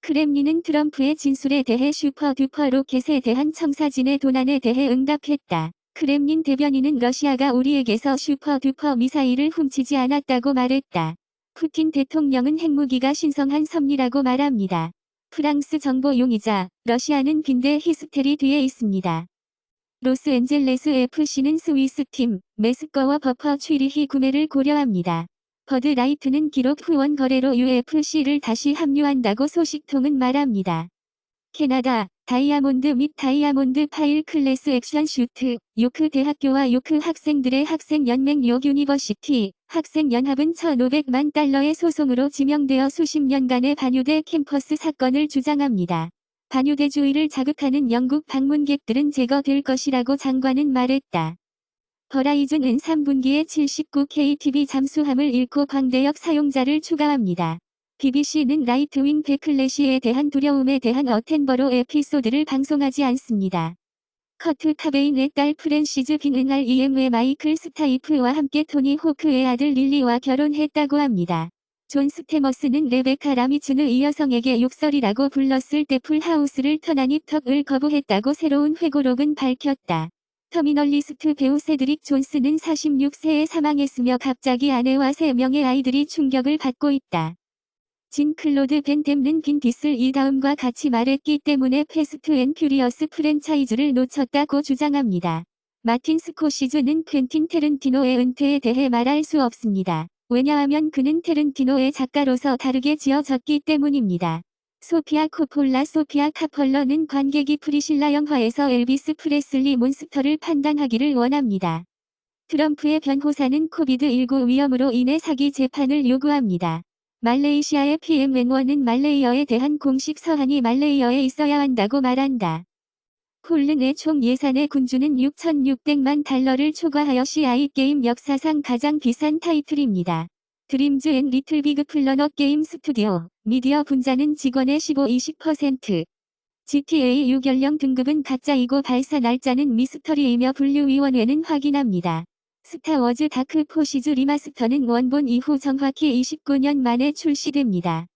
크렘린은 트럼프의 진술에 대해 슈퍼두퍼 로켓에 대한 청사진의 도난에 대해 응답했다. 크렘린 대변인은 러시아가 우리에게서 슈퍼두퍼 미사일을 훔치지 않았다고 말했다. 푸틴 대통령은 핵무기가 신성한 섭리라고 말합니다. 프랑스 정보 용의자, 러시아는 빈대 히스테리 뒤에 있습니다. 로스앤젤레스 FC는 스위스 팀, 메스꺼워 버퍼 취리히 구매를 고려합니다. 버드라이트는 기록 후원 거래로 UFC를 다시 합류한다고 소식통은 말합니다. 캐나다, 다이아몬드 및 다이아몬드 파일 클래스 액션 슈트, 요크 대학교와 요크 학생들의 학생연맹 요 유니버시티, 학생연합은 1,500만 달러의 소송으로 지명되어 수십 년간의 반유대 캠퍼스 사건을 주장합니다. 반유대주의를 자극하는 영국 방문객들은 제거될 것이라고 장관은 말했다. 버라이즌은 3분기에 79KTV 잠수함을 잃고 광대역 사용자를 추가합니다. BBC는 라이트윙 베클래시에 대한 두려움에 대한 어텐버로 에피소드를 방송하지 않습니다. 커트 카베인의 딸 프랜시즈 빈은 REM의 마이클 스타이프와 함께 토니 호크의 아들 릴리와 결혼했다고 합니다. 존 스테머스는 레베카 라미츠의 이 여성에게 욕설이라고 불렀을 때 풀하우스를 터나니 턱을 거부했다고 새로운 회고록은 밝혔다. 터미널리스트 배우 세드릭 존스는 46세에 사망했으며 갑자기 아내와 3명의 아이들이 충격을 받고 있다. 진 클로드 벤 댐는 빈 디슬 이 다음과 같이 말했기 때문에 패스트 앤 퓨리어스 프랜차이즈를 놓쳤다고 주장합니다. 마틴 스코시즈는 퀸틴 테른티노의 은퇴에 대해 말할 수 없습니다. 왜냐하면 그는 테른티노의 작가로서 다르게 지어졌기 때문입니다. 소피아 코폴라 소피아 카펄러는 관객이 프리실라 영화에서 엘비스 프레슬리 몬스터를 판단하기를 원합니다. 트럼프의 변호사는 코비드19 위험으로 인해 사기 재판을 요구합니다. 말레이시아의 PM 웬원은 말레이어에 대한 공식 서한이 말레이어에 있어야 한다고 말한다. 폴른의 총 예산의 군주는 6,600만 달러를 초과하여 CI 게임 역사상 가장 비싼 타이틀입니다. 드림즈 앤 리틀 비그 플러너 게임 스튜디오, 미디어 분자는 직원의 15-20%. GTA 6 연령 등급은 가짜이고 발사 날짜는 미스터리이며 분류위원회는 확인합니다. 스타워즈 다크 포시즈 리마스터는 원본 이후 정확히 29년 만에 출시됩니다.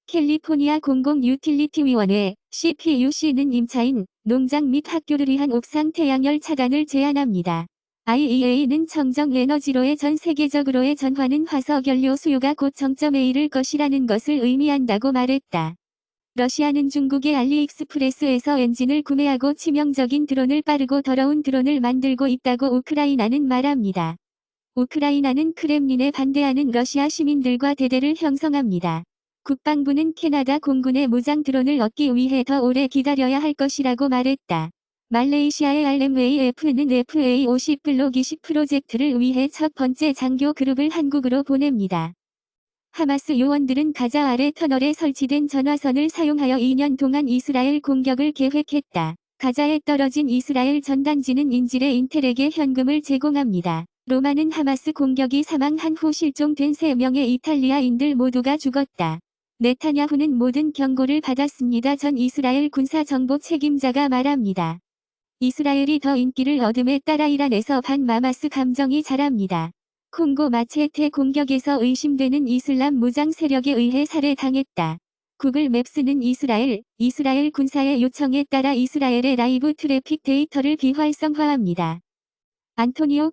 캘리포니아 공공유틸리티위원회, CPUC는 임차인, 농장 및 학교를 위한 옥상 태양열 차단을 제한합니다. IEA는 청정 에너지로의 전 세계적으로의 전환은 화석 연료 수요가 곧 정점에 이를 것이라는 것을 의미한다고 말했다. 러시아는 중국의 알리익스프레스에서 엔진을 구매하고 치명적인 드론을 빠르고 더러운 드론을 만들고 있다고 우크라이나는 말합니다. 우크라이나는 크렘린에 반대하는 러시아 시민들과 대대를 형성합니다. 국방부는 캐나다 공군의 무장 드론을 얻기 위해 더 오래 기다려야 할 것이라고 말했다. 말레이시아의 RMAF는 FA50 블록 20 프로젝트를 위해 첫 번째 장교 그룹을 한국으로 보냅니다. 하마스 요원들은 가자 아래 터널에 설치된 전화선을 사용하여 2년 동안 이스라엘 공격을 계획했다. 가자에 떨어진 이스라엘 전단지는 인질의 인텔에게 현금을 제공합니다. 로마는 하마스 공격이 사망한 후 실종된 3명의 이탈리아인들 모두가 죽었다. 네타냐후는 모든 경고를 받았습니다. 전 이스라엘 군사정보 책임자가 말합니다. 이스라엘이 더 인기를 얻음에 따라 이란에서 반마마스 감정이 자랍니다. 콩고 마체테 공격에서 의심되는 이슬람 무장 세력에 의해 살해당했다. 구글 맵스는 이스라엘 군사의 요청에 따라 이스라엘의 라이브 트래픽 데이터를 비활성화합니다. 안토니오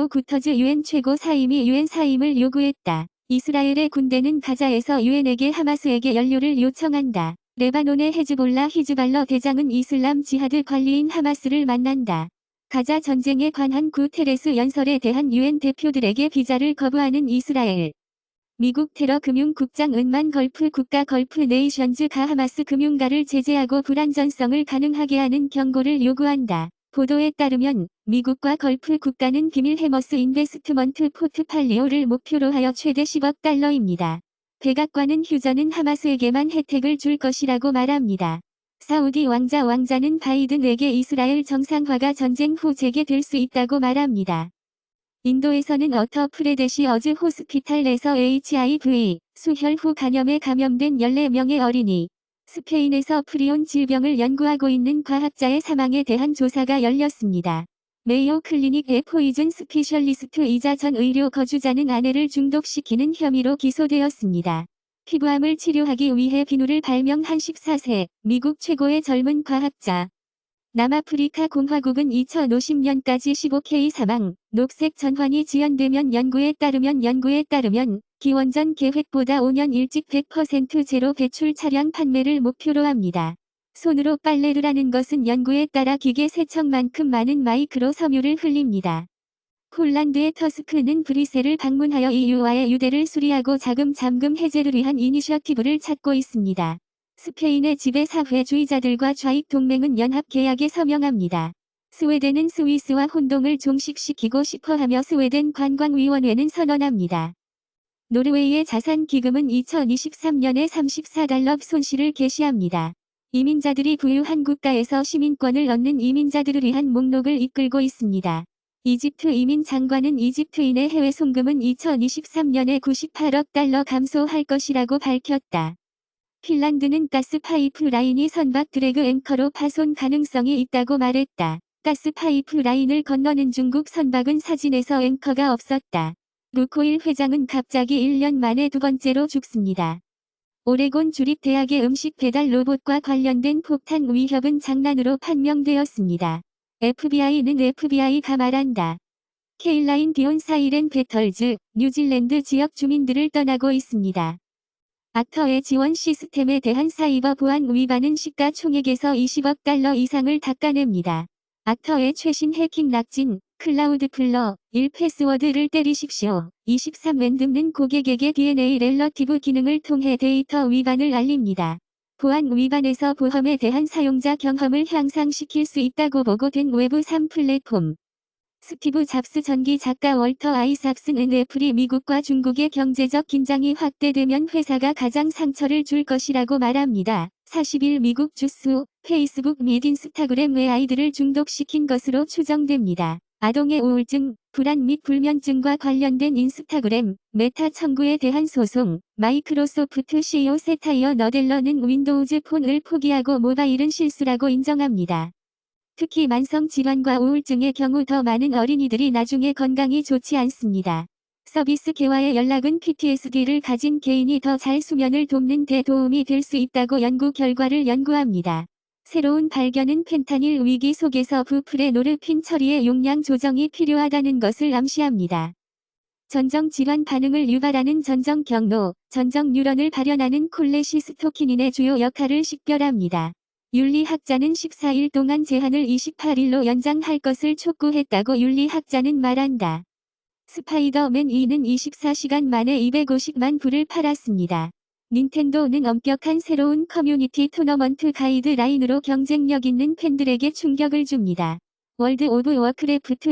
구터즈 UN 최고 사임이 UN 사임을 요구했다. 이스라엘의 군대는 가자에서 UN에게 하마스에게 연료를 요청한다. 레바논의 히즈발러 대장은 이슬람 지하드 관리인 하마스를 만난다. 가자 전쟁에 관한 구테레스 연설에 대한 UN 대표들에게 비자를 거부하는 이스라엘. 미국 테러 금융국장 은만 걸프 국가 걸프 네이션즈가 하마스 금융가를 제재하고 불안전성을 가능하게 하는 경고를 요구한다. 보도에 따르면 미국과 걸프 국가는 비밀 해머스 인베스트먼트 포트팔리오를 목표로 하여 최대 10억 달러입니다. 백악관은 휴전은 하마스에게만 혜택을 줄 것이라고 말합니다. 사우디 왕자는 바이든에게 이스라엘 정상화가 전쟁 후 재개될 수 있다고 말합니다. 인도에서는 어터 프레데시 어즈 호스피탈에서 HIV, 수혈 후 감염에 감염된 14명의 어린이. 스페인에서 프리온 질병을 연구하고 있는 과학자의 사망에 대한 조사가 열렸습니다. 메이오 클리닉의 포이즌 스피셜리스트이자 전 의료 거주자는 아내를 중독시키는 혐의로 기소되었습니다. 피부암을 치료하기 위해 비누를 발명한 14세 미국 최고의 젊은 과학자. 남아프리카 공화국은 2050년까지 15K 사망, 녹색 전환이 지연되면 연구에 따르면 기원전 계획보다 5년 일찍 100% 제로 배출 차량 판매를 목표로 합니다. 손으로 빨래를 하는 것은 연구에 따라 기계 세척만큼 많은 마이크로 섬유를 흘립니다. 폴란드의 터스크는 브뤼셀을 방문하여 EU와의 유대를 수리하고 자금 잠금 해제를 위한 이니셔티브를 찾고 있습니다. 스페인의 지배사회주의자들과 좌익 동맹은 연합 계약에 서명합니다. 스웨덴은 스위스와 혼동을 종식시키고 싶어하며 스웨덴 관광위원회는 선언합니다. 노르웨이의 자산기금은 2023년에 34달러 손실을 게시합니다. 이민자들이 부유한 국가에서 시민권을 얻는 이민자들을 위한 목록을 이끌고 있습니다. 이집트 이민 장관은 이집트인의 해외 송금은 2023년에 98억 달러 감소할 것이라고 밝혔다. 핀란드는 가스 파이프 라인이 선박 드래그 앵커로 파손 가능성이 있다고 말했다. 가스 파이프 라인을 건너는 중국 선박은 사진에서 앵커가 없었다. 루코일 회장은 갑자기 1년 만에 두 번째로 죽습니다. 오레곤 주립대학의 음식 배달 로봇과 관련된 폭탄 위협은 장난으로 판명되었습니다. FBI는 FBI가 말한다. 케일라인 디온 사이렌 배털즈, 뉴질랜드 지역 주민들을 떠나고 있습니다. 악터의 지원 시스템에 대한 사이버 보안 위반은 시가총액에서 20억 달러 이상을 닦아냅니다. 악터의 최신 해킹 낙진, 클라우드플러, 1 패스워드를 때리십시오. 23 랜듬는 고객에게 DNA 렐러티브 기능을 통해 데이터 위반을 알립니다. 보안 위반에서 보험에 대한 사용자 경험을 향상시킬 수 있다고 보고된 웹3 플랫폼. 스티브 잡스 전기 작가 월터 아이삭스는 애플이 미국과 중국의 경제적 긴장이 확대되면 회사가 가장 상처를 줄 것이라고 말합니다. 40일 미국 주스, 페이스북 및 인스타그램 외 아이들을 중독시킨 것으로 추정됩니다. 아동의 우울증, 불안 및 불면증과 관련된 인스타그램, 메타 청구에 대한 소송. 마이크로소프트 CEO 세타이어 너델러는 윈도우즈 폰을 포기하고 모바일은 실수라고 인정합니다. 특히 만성 질환과 우울증의 경우 더 많은 어린이들이 나중에 건강이 좋지 않습니다. 서비스 개화의 연락은 PTSD를 가진 개인이 더 잘 수면을 돕는 데 도움이 될 수 있다고 연구 결과를 연구합니다. 새로운 발견은 펜타닐 위기 속에서 부프레노르핀 처리의 용량 조정이 필요하다는 것을 암시합니다. 전정 질환 반응을 유발하는 전정 경로, 전정 뉴런을 발현하는 콜레시스토키닌의 주요 역할을 식별합니다. 윤리학자는 14일 동안 제한을 28일로 연장할 것을 촉구했다고 윤리학자는 말한다. 스파이더맨 2는 24시간 만에 250만 부를 팔았습니다. 닌텐도는 엄격한 새로운 커뮤니티 토너먼트 가이드라인으로 경쟁력 있는 팬들에게 충격을 줍니다. 월드 오브 워크래프트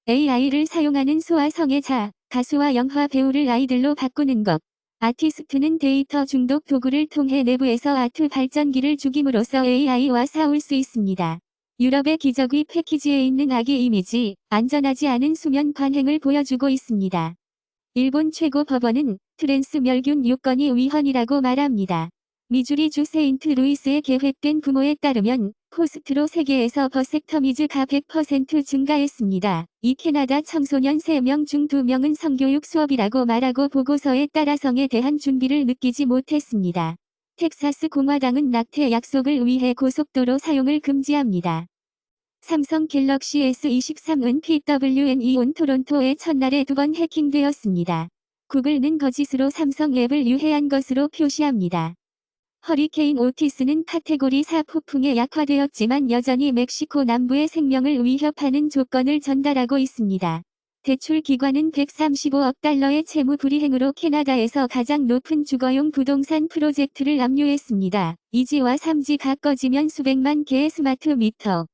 AI를 사용하는 소아성애자, 가수와 영화 배우를 아이들로 바꾸는 것. 아티스트는 데이터 중독 도구를 통해 내부에서 아트 발전기를 죽임으로써 AI와 싸울 수 있습니다. 유럽의 기저귀 패키지에 있는 아기 이미지, 안전하지 않은 수면 관행을 보여주고 있습니다. 일본 최고 법원은 트랜스 멸균 요건이 위헌이라고 말합니다. 미주리주 세인트루이스에 계획된 부모에 따르면 포스트로 세계에서 버섹터미즈가 100% 증가했습니다. 이 캐나다 청소년 3명 중 2명은 성교육 수업이라고 말하고 보고서에 따라 성에 대한 준비를 느끼지 못했습니다. 텍사스 공화당은 낙태 약속을 위해 고속도로 사용을 금지합니다. 삼성 갤럭시 S23은 PWN이 온 토론토의 첫날에 2번 해킹되었습니다. 구글은 거짓으로 삼성 앱을 유해한 것으로 표시합니다. 허리케인 오티스는 카테고리 4 폭풍에 약화되었지만 여전히 멕시코 남부의 생명을 위협하는 조건을 전달하고 있습니다. 대출 기관은 135억 달러의 채무 불이행으로 캐나다에서 가장 높은 주거용 부동산 프로젝트를 압류했습니다. 2G와 3G가 꺼지면 수백만 개의 스마트 미터.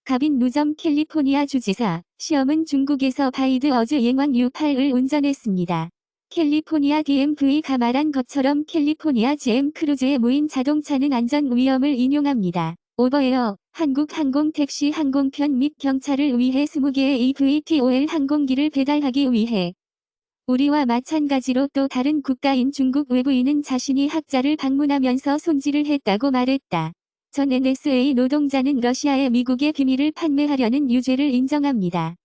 가빈 누점 캘리포니아 주지사, 시험은 중국에서 바이드 어즈 옌왕 U8을 운전했습니다. 캘리포니아 DMV가 말한 것처럼 캘리포니아 GM 크루즈의 무인 자동차는 안전 위험을 인용합니다. 오버에어, 한국항공 택시 항공편 및 경찰을 위해 20개의 eVTOL 항공기를 배달하기 위해 우리와 마찬가지로 또 다른 국가인 중국 외부인은 자신이 학자를 방문하면서 손질을 했다고 말했다. 전 NSA 노동자는 러시아에 미국의 비밀을 판매하려는 유죄를 인정합니다.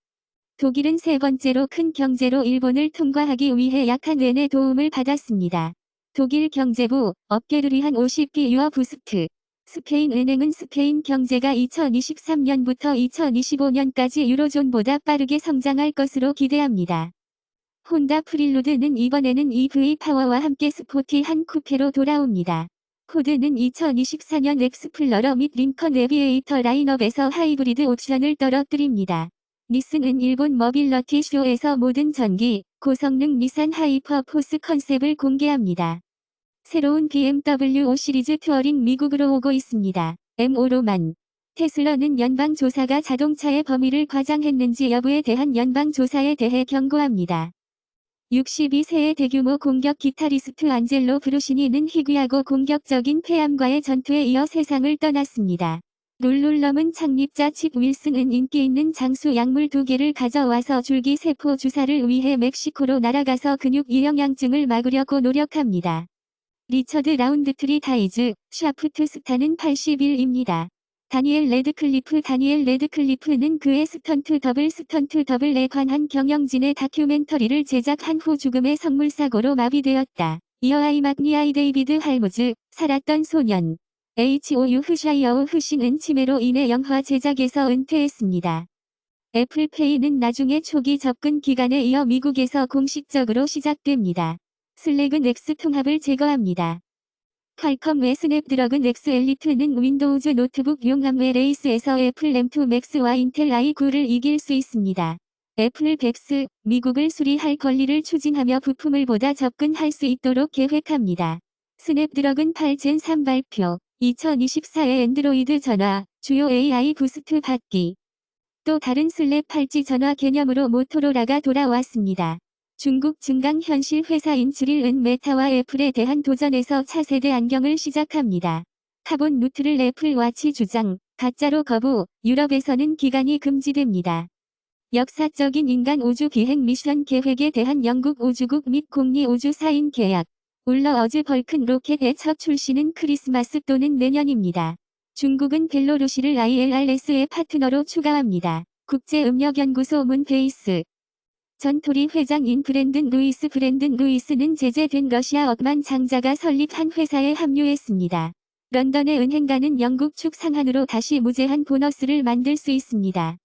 독일은 세 번째로 큰 경제로 일본을 통과하기 위해 약한 엔의 도움을 받았습니다. 독일 경제부, 업계를 위한 50기 유어 부스트. 스페인 은행은 스페인 경제가 2023년부터 2025년까지 유로존보다 빠르게 성장할 것으로 기대합니다. 혼다 프릴로드는 이번에는 EV 파워와 함께 스포티한 쿠페로 돌아옵니다. 포드는 2024년 엑스플러러 및 링컨 내비에이터 라인업에서 하이브리드 옵션을 떨어뜨립니다. 니슨은 일본 머빌러티 쇼에서 모든 전기, 고성능 니산 하이퍼 포스 컨셉을 공개합니다. 새로운 BMW 5 시리즈 투어링 미국으로 오고 있습니다. M5로만. 테슬라는 연방조사가 자동차의 범위를 과장했는지 여부에 대한 연방조사에 대해 경고합니다. 62세의 대규모 공격 기타리스트 안젤로 브루시니는 희귀하고 공격적인 폐암과의 전투에 이어 세상을 떠났습니다. 룰룰럼은 창립자 칩 윌슨은 인기 있는 장수 약물 2개를 가져와서 줄기세포 주사를 위해 멕시코로 날아가서 근육 이영양증을 막으려고 노력합니다. 리처드 라운드트리 다이즈, 샤프트 스타는 80일입니다. 다니엘 레드클리프는 그의 스턴트 더블에 관한 경영진의 다큐멘터리를 제작한 후 죽음의 성물사고로 마비되었다. 이어 아이막니아이 데이비드 할무즈, 살았던 소년. HOU 흐샤이어우 흐싱은 치매로 인해 영화 제작에서 은퇴했습니다. 애플페이는 나중에 초기 접근 기간에 이어 미국에서 공식적으로 시작됩니다. 슬랙은 X 통합을 제거합니다. 퀄컴 외 스냅드래곤 X 엘리트는 윈도우즈 노트북 용암 레이스에서 애플 M2 맥스와 인텔 i9를 이길 수 있습니다. 애플 벡스, 미국을 수리할 권리를 추진하며 부품을 보다 접근할 수 있도록 계획합니다. 스냅드래곤 8젠 3 발표, 2024의 앤드로이드 전화, 주요 AI 부스트 받기. 또 다른 슬랩 팔찌 전화 개념으로 모토로라가 돌아왔습니다. 중국 증강현실 회사인 즈릴은 메타와 애플에 대한 도전에서 차세대 안경을 시작합니다. 카본 누트를 애플워치 주장, 가짜로 거부, 유럽에서는 기간이 금지됩니다. 역사적인 인간 우주 비행 미션 계획에 대한 영국 우주국 및 공리 우주사인 계약. 울러 어즈 벌큰 로켓의 첫 출시는 크리스마스 또는 내년입니다. 중국은 벨로루시를 ILRS의 파트너로 추가합니다. 국제음력연구소 문베이스. 전토리 회장인 브랜든 루이스는 제재된 러시아 억만 장자가 설립한 회사에 합류했습니다. 런던의 은행가는 영국 측 상한으로 다시 무제한 보너스를 만들 수 있습니다.